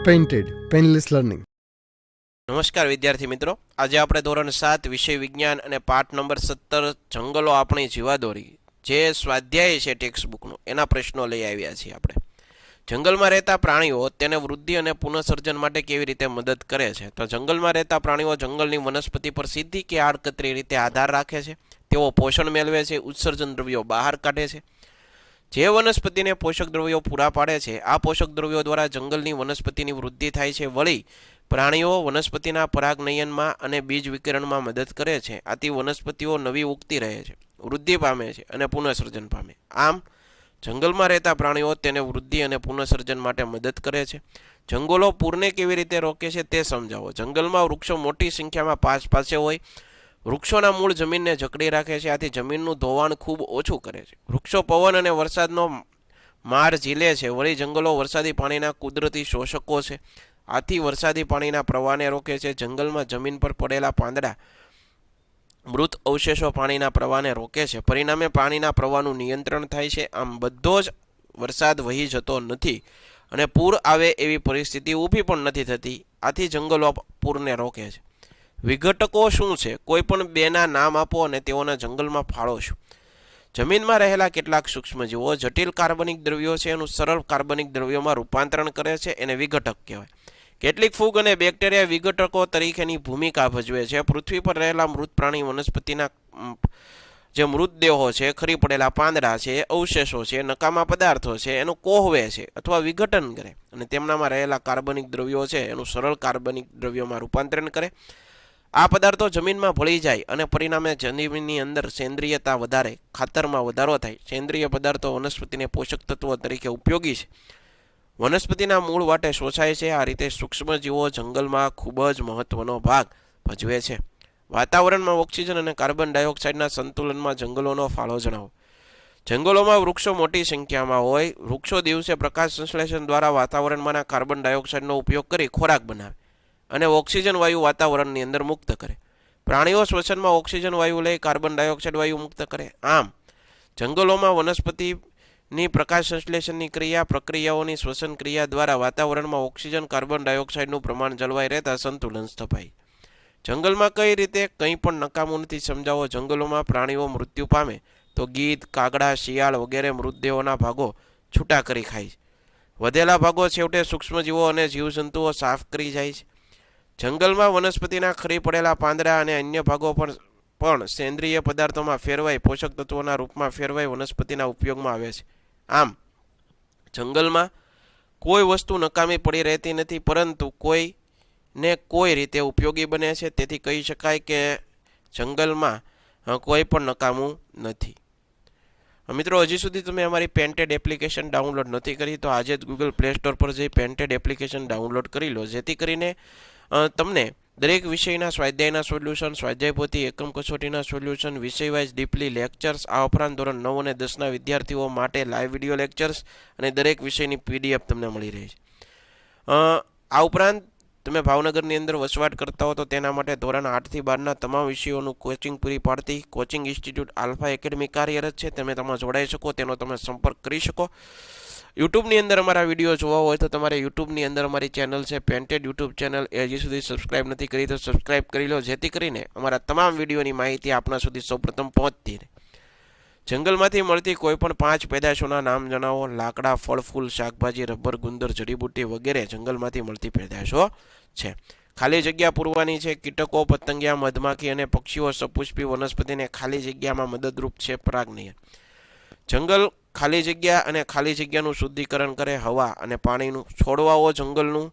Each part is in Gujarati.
Painted painless learning. નમસ્કાર વિદ્યાર્થી મિત્રો, આજે આપણે ધોરણ 7 વિષય વિજ્ઞાન અને પાઠ નંબર 17 જંગલો આપણી જીવાદોરી જે સ્વાધ્યાય છે ટેક્સ્ટ બુકનો એના પ્રશ્નો લઈ આવ્યા છીએ. આપણે જંગલમાં રહેતા પ્રાણીઓ તેને વૃદ્ધિ અને પુનઃસર્જન માટે કેવી રીતે મદદ કરે છે? તો જંગલમાં રહેતા પ્રાણીઓ જંગલની વનસ્પતિ પર સીધી કે આડકતરી રીતે આધાર રાખે છે. તેઓ પોષણ મેળવે છે, ઉત્સર્જન દ્રવ્યો બહાર કાઢે છે. જે વનસ્પતિને પોષક દ્રવ્યો પૂરા પાડે છે, આ પોષક દ્રવ્યો દ્વારા જંગલની વનસ્પતિની વૃદ્ધિ થાય છે. વળી પ્રાણીઓ વનસ્પતિના પરાગનયનમાં અને બીજ વિકિરણમાં મદદ કરે છે. આથી વનસ્પતિઓ નવી ઉગતી રહે છે, વૃદ્ધિ પામે છે અને પુનઃસર્જન પામે. આમ જંગલમાં રહેતા પ્રાણીઓ તેને વૃદ્ધિ અને પુનઃસર્જન માટે મદદ કરે છે. જંગલો પૂરને કેવી રીતે રોકે છે તે સમજાવો. જંગલમાં વૃક્ષો મોટી સંખ્યામાં પાસે હોય. વૃક્ષોના મૂળ જમીનને જકડી રાખે છે, આથી જમીનનું ધોવાણ ખૂબ ઓછું કરે છે. વૃક્ષો પવન અને વરસાદનો માર ઝીલે છે. વળી જંગલો વરસાદી પાણીના કુદરતી શોષકો છે, આથી વરસાદી પાણીના પ્રવાહને રોકે છે. જંગલમાં જમીન પર પડેલા પાંદડા મૃત અવશેષો પાણીના પ્રવાહને રોકે છે. પરિણામે પાણીના પ્રવાહનું નિયંત્રણ થાય છે. આમ બધો જ વરસાદ વહી જતો નથી અને પૂર આવે એવી પરિસ્થિતિ ઊભી પણ નથી થતી. આથી જંગલો પૂરને રોકે છે. વિઘટકો શું છે? કોઈ પણ બેના નામ આપો અને તેઓના જંગલમાં ફાળો શું? જમીનમાં રહેલા કેટલાક સૂક્ષ્મજીવો જટિલ કાર્બનિક દ્રવ્યો છે એનું સરળ કાર્બનિક દ્રવ્યોમાં રૂપાંતરણ કરે છે, એને વિઘટક કહેવાય. કેટલીક ફૂગ અને બેક્ટેરિયા વિઘટકો તરીકેની ભૂમિકા ભજવે છે. પૃથ્વી પર રહેલા મૃત પ્રાણી વનસ્પતિના જે મૃતદેહો છે, ખરી પડેલા પાંદડા છે, અવશેષો છે, નકામા પદાર્થો છે એનું કોહવે છે અથવા વિઘટન કરે અને તેમનામાં રહેલા કાર્બનિક દ્રવ્યો છે એનું સરળ કાર્બનિક દ્રવ્યોમાં રૂપાંતરણ કરે. આ પદાર્થો જમીનમાં ભળી જાય અને પરિણામે જમીનની અંદર સેન્દ્રિયતા વધારે, ખાતરમાં વધારો થાય. સેન્દ્રિય પદાર્થો વનસ્પતિને પોષક તત્વો તરીકે ઉપયોગી છે, વનસ્પતિના મૂળ વાટે શોષાય છે. આ રીતે સૂક્ષ્મજીવો જંગલમાં ખૂબ જ મહત્વનો ભાગ ભજવે છે. વાતાવરણમાં ઓક્સિજન અને કાર્બન ડાયોક્સાઇડના સંતુલનમાં જંગલોનો ફાળો જણાવો. જંગલોમાં વૃક્ષો મોટી સંખ્યામાં હોય. વૃક્ષો દિવસે પ્રકાશ સંશ્લેષણ દ્વારા વાતાવરણમાંના કાર્બન ડાયોક્સાઇડનો ઉપયોગ કરી ખોરાક બનાવે અને ઓક્સિજન વાયુ વાતાવરણની અંદર મુક્ત કરે. પ્રાણીઓ શ્વસનમાં ઓક્સિજન વાયુ લઈ કાર્બન ડાયોક્સાઇડ વાયુ મુક્ત કરે. આમ જંગલોમાં વનસ્પતિની પ્રકાશ સંશ્લેષણની પ્રક્રિયાઓની શ્વસન ક્રિયા દ્વારા વાતાવરણમાં ઓક્સિજન કાર્બન ડાયોક્સાઇડનું પ્રમાણ જળવાઈ રહેતા સંતુલન સ્થપાય. જંગલમાં કઈ રીતે કંઈ પણ નકામું નથી સમજાવો. જંગલોમાં પ્રાણીઓ મૃત્યુ પામે તો ગીધ, કાગડા, શિયાળ વગેરે મૃતદેહોના ભાગો છૂટા કરી ખાય છે. વધેલા ભાગો છેવટે સૂક્ષ્મજીવો અને જીવજંતુઓ સાફ કરી જાય છે. જંગલમાં વનસ્પતિના ખરી પડેલા પાંદડા અને અન્ય ભાગો પણ સેન્દ્રિય પદાર્થોમાં ફેરવાઈ પોષક તત્વોના રૂપમાં ફેરવાઈ વનસ્પતિના ઉપયોગમાં આવે છે. આમ જંગલમાં કોઈ વસ્તુ નકામી પડી રહેતી નથી, પરંતુ કોઈ રીતે ઉપયોગી બને છે. તેથી કહી શકાય કે જંગલમાં કોઈ પણ નકામું નથી. મિત્રો, હજી સુધી તમે અમારી પેન્ટેડ એપ્લિકેશન ડાઉનલોડ નથી કરી તો આજે જ ગૂગલ પ્લે સ્ટોર પર જઈ પેન્ટેડ એપ્લિકેશન ડાઉનલોડ કરી લો, જેથી કરીને તમને દરેક વિષયના સ્વાધ્યાયના સોલ્યુશન, સ્વાધ્યાય પોથી, એકમ કસોટીના સોલ્યુશન, વિષય વાઇઝ ડીપલી લેક્ચર્સ, આ ઉપરાંત ધોરણ 9 અને 10ના વિદ્યાર્થીઓ માટે લાઈવ વિડીયો લેક્ચર્સ અને દરેક વિષયની PDF તમને મળી રહી છે. આ ઉપરાંત તમે ભાવનગરની અંદર વસવાટ કરતા હો તો તેના માટે ધોરણ 8 થી 12ના તમામ વિષયોનું કોચિંગ પૂરી પાડતી કોચિંગ ઇન્સ્ટિટ્યૂટ આલ્ફા એકેડમી કાર્યરત છે. તમે તેમાં જોડાઈ શકો, તેનો તમે સંપર્ક કરી શકો. યુટ્યુબની અંદર અમારા વિડીયો જોવા હોય તો તમારે યુટ્યુબની અંદર અમારી ચેનલ છે પેન્ટેડ યુટ્યુબ ચેનલ, એ હજી સુધી સબસ્ક્રાઇબ નથી કરી તો સબસ્ક્રાઇબ કરી લો, જેથી કરીને અમારા તમામ વિડીયોની માહિતી આપણા સુધી સૌપ્રથમ પહોંચતી રહે. જંગલમાંથી મળતી કોઈપણ 5 પેદાશોના નામ જણાવો. લાકડા, ફળ, ફૂલ, શાકભાજી, રબર, ગુંદર, જડીબુટ્ટી વગેરે જંગલમાંથી મળતી પેદાશો છે. ખાલી જગ્યા પૂરવાની છે. કીટકો, પતંગિયા, મધમાખી અને પક્ષીઓ સપુષ્પી વનસ્પતિને ખાલી જગ્યામાં મદદરૂપ છે. પરાગનયન. જંગલ ખાલી જગ્યા અને ખાલી જગ્યાનું શુદ્ધિકરણ કરે. હવા અને પાણીનું. છોડવાઓ જંગલનું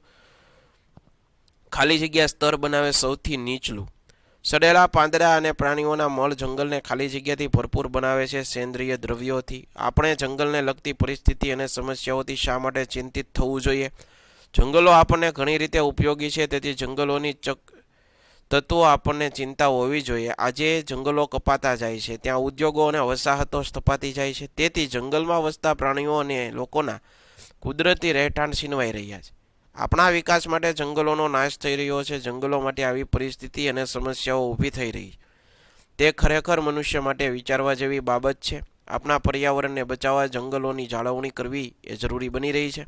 ખાલી જગ્યા સ્તર બનાવે સૌથી નીચલું. સડેલા પાંદડા અને પ્રાણીઓના મળ જંગલને ખાલી જગ્યાથી ભરપૂર બનાવે છે સેન્દ્રિય દ્રવ્યોથી. આપણે જંગલને લગતી પરિસ્થિતિ અને સમસ્યાઓથી શા માટે ચિંતિત થવું જોઈએ? જંગલો આપણને ઘણી રીતે ઉપયોગી છે, તેથી જંગલોની તત્વો આપણને ચિંતા હોવી જોઈએ. આજે જંગલો કપાતા જાય છે, ત્યાં ઉદ્યોગો અને વસાહતો સ્થપાતી જાય છે, તેથી જંગલમાં વસતા પ્રાણીઓ અને લોકોના કુદરતી રહેઠાણ છીનવાઈ રહ્યા છે. આપણા વિકાસ માટે જંગલોનો નાશ થઈ રહ્યો છે. જંગલો માટે આવી પરિસ્થિતિ અને સમસ્યાઓ ઊભી થઈ રહી તે ખરેખર મનુષ્ય માટે વિચારવા જેવી બાબત છે. આપણા પર્યાવરણને બચાવવા જંગલોની જાળવણી કરવી એ જરૂરી બની રહી છે.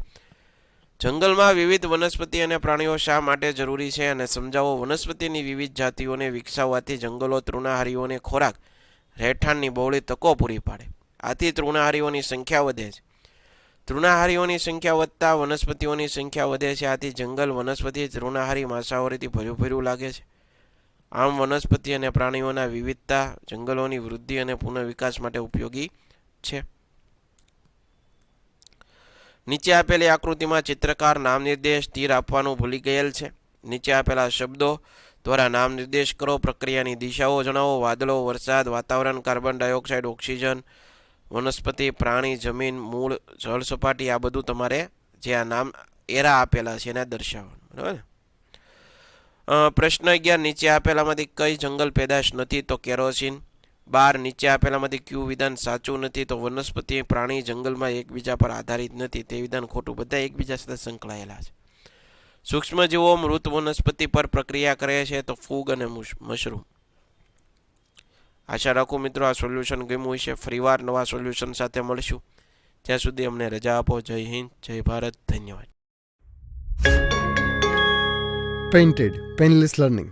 જંગલમાં વિવિધ વનસ્પતિ અને પ્રાણીઓ શા માટે જરૂરી છે અને સમજાવો. વનસ્પતિની વિવિધ જાતિઓને વિકસાવવાથી જંગલો તૃણાહારીઓને ખોરાક, રહેઠાણની બહોળી તકો પૂરી પાડે. આથી તૃણાહારીઓની સંખ્યા વધે છે. તૃણાહારીઓની સંખ્યા વધતા વનસ્પતિઓની સંખ્યા વધે છે. આથી જંગલ વનસ્પતિ તૃણાહારી માછાવરીથી ભર્યું લાગે છે. આમ વનસ્પતિ અને પ્રાણીઓના વિવિધતા જંગલોની વૃદ્ધિ અને પુનઃવિકાસ માટે ઉપયોગી છે. નીચે આપેલી આકૃતિમાં ચિત્રકાર નામ નિર્દેશ તીર આપવાનું ભૂલી ગયેલ છે. નીચે આપેલા શબ્દો દ્વારા નામ નિર્દેશ કરો. પ્રક્રિયાની દિશાઓ જણાવો. વાદળો, વરસાદ, વાતાવરણ, કાર્બન ડાયોક્સાઇડ, ઓક્સિજન, વનસ્પતિ, પ્રાણી, જમીન, મૂળ, જળ સપાટી. આ બધું તમારે જે આ નામ એરા આપેલા છે એને દર્શાવવાનું. બરાબર. પ્રશ્ન 11. નીચે આપેલામાંથી કઈ જંગલ પેદાશ નથી? તો કેરોસીન. 12. નીચે આપેલામાંથી કયું વિધાન સાચું નથી? તો વનસ્પતિ, પ્રાણી જંગલમાં એકબીજા પર આધારિત નથી. તે વિધાન ખોટું. બધા એકબીજા સાથે સંકળાયેલા છે. સૂક્ષ્મજીવો મૃત વનસ્પતિ પર પ્રક્રિયા કરે છે તો ફૂગ અને મશરૂમ. આશા રાખું મિત્રો આ સોલ્યુશન ગમ્યું હશે. ફરીવાર નવા સોલ્યુશન સાથે મળશું. ત્યાં સુધી અમને રજા આપો. જય હિન્દ, જય ભારત. ધન્યવાદ. Painted Painless Learning.